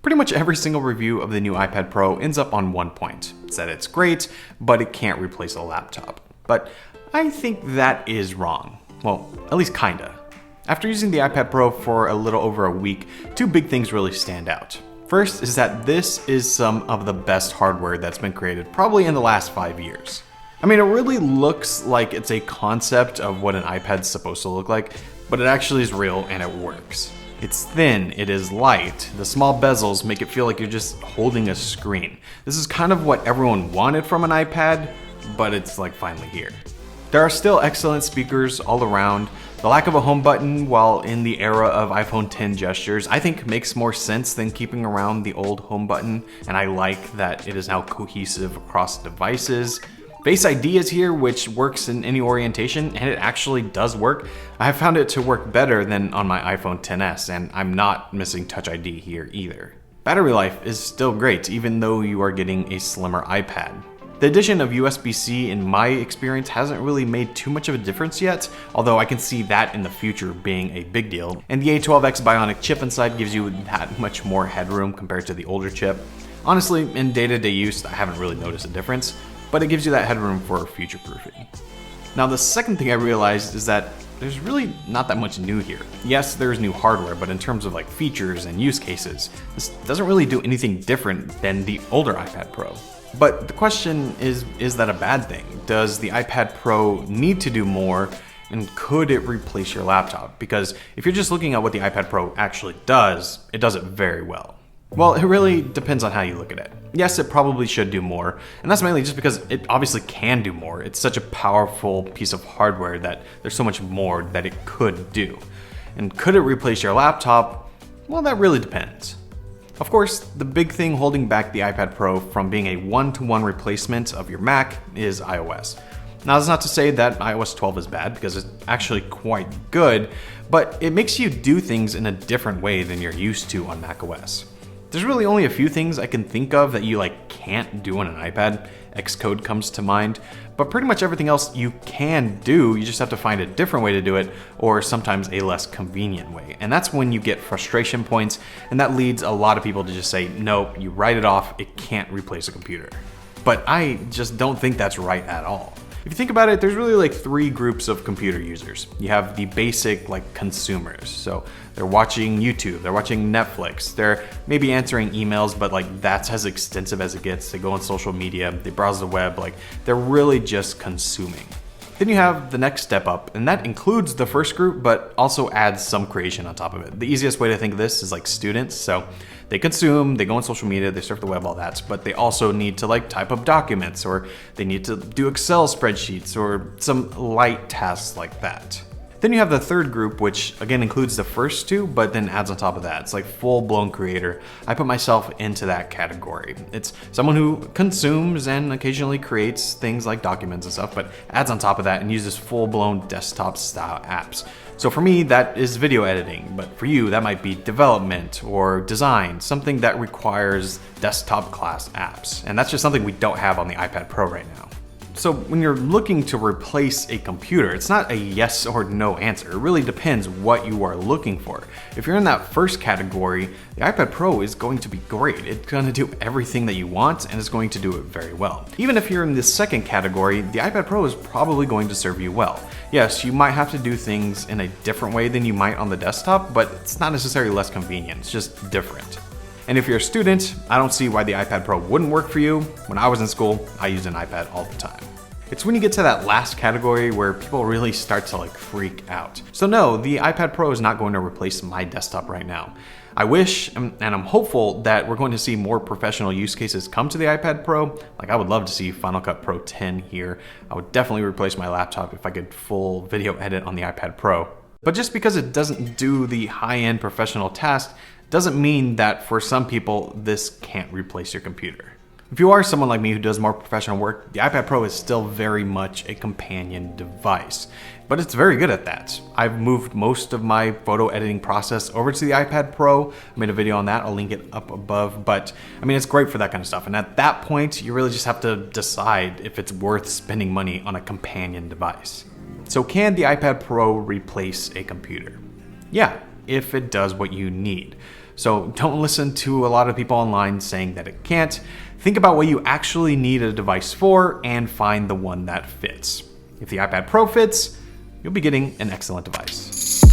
Pretty much every single review of the new iPad Pro ends up on one point. It's that it's great, but it can't replace a laptop. But I think that is wrong. Well, at least kinda. After using the iPad Pro for a little over a week, two big things really stand out. First is that this is some of the best hardware that's been created probably in the last 5 years. I mean, it really looks like it's a concept of what an iPad's supposed to look like, but it actually is real and it works. It's thin, it is light, the small bezels make it feel like you're just holding a screen. This is kind of what everyone wanted from an iPad, but it's like finally here. There are still excellent speakers all around. The lack of a home button while in the era of iPhone X gestures, I think makes more sense than keeping around the old home button, and I like that it is now cohesive across devices. Face ID is here, which works in any orientation, and it actually does work. I have found it to work better than on my iPhone XS, and I'm not missing Touch ID here either. Battery life is still great, even though you are getting a slimmer iPad. The addition of USB-C in my experience hasn't really made too much of a difference yet, although I can see that in the future being a big deal. And the A12X Bionic chip inside gives you that much more headroom compared to the older chip. Honestly, in day-to-day use, I haven't really noticed a difference, but it gives you that headroom for future-proofing. Now, the second thing I realized is that there's really not that much new here. Yes, there's new hardware, but in terms of like features and use cases, this doesn't really do anything different than the older iPad Pro. But the question is that a bad thing? Does the iPad Pro need to do more, and could it replace your laptop? Because if you're just looking at what the iPad Pro actually does, it does it very well. Well, it really depends on how you look at it. Yes, it probably should do more, and that's mainly just because it obviously can do more. It's such a powerful piece of hardware that there's so much more that it could do. And could it replace your laptop? Well, that really depends. Of course, the big thing holding back the iPad Pro from being a one-to-one replacement of your Mac is iOS. Now, that's not to say that iOS 12 is bad, because it's actually quite good, but it makes you do things in a different way than you're used to on macOS. There's really only a few things I can think of that you can't do on an iPad. Xcode comes to mind, but pretty much everything else you can do, you just have to find a different way to do it, or sometimes a less convenient way. And that's when you get frustration points, and that leads a lot of people to just say, nope, you write it off, it can't replace a computer. But I just don't think that's right at all. If you think about it, there's really three groups of computer users. You have the basic consumers. So they're watching YouTube, they're watching Netflix, they're maybe answering emails, but that's as extensive as it gets. They go on social media, they browse the web, they're really just consuming. Then you have the next step up, and that includes the first group, but also adds some creation on top of it. The easiest way to think of this is students. So they consume, they go on social media, they surf the web, all that, but they also need to type up documents, or they need to do Excel spreadsheets, or some light tasks like that. Then you have the third group, which again includes the first two, but then adds on top of that. It's full-blown creator. I put myself into that category. It's someone who consumes and occasionally creates things like documents and stuff, but adds on top of that and uses full-blown desktop-style apps. So for me, that is video editing, but for you, that might be development or design, something that requires desktop-class apps. And that's just something we don't have on the iPad Pro right now. So when you're looking to replace a computer, it's not a yes or no answer. It really depends what you are looking for. If you're in that first category, the iPad Pro is going to be great. It's going to do everything that you want, and it's going to do it very well. Even if you're in the second category, the iPad Pro is probably going to serve you well. Yes, you might have to do things in a different way than you might on the desktop, but it's not necessarily less convenient, it's just different. And if you're a student, I don't see why the iPad Pro wouldn't work for you. When I was in school, I used an iPad all the time. It's when you get to that last category where people really start to freak out. So no, the iPad Pro is not going to replace my desktop right now. I wish, and I'm hopeful, that we're going to see more professional use cases come to the iPad Pro. I would love to see Final Cut Pro 10 here. I would definitely replace my laptop if I could full video edit on the iPad Pro. But just because it doesn't do the high-end professional task doesn't mean that for some people, this can't replace your computer. If you are someone like me who does more professional work, the iPad Pro is still very much a companion device, but it's very good at that. I've moved most of my photo editing process over to the iPad Pro. I made a video on that, I'll link it up above, but it's great for that kind of stuff. And at that point, you really just have to decide if it's worth spending money on a companion device. So can the iPad Pro replace a computer? Yeah, if it does what you need. So don't listen to a lot of people online saying that it can't. Think about what you actually need a device for and find the one that fits. If the iPad Pro fits, you'll be getting an excellent device.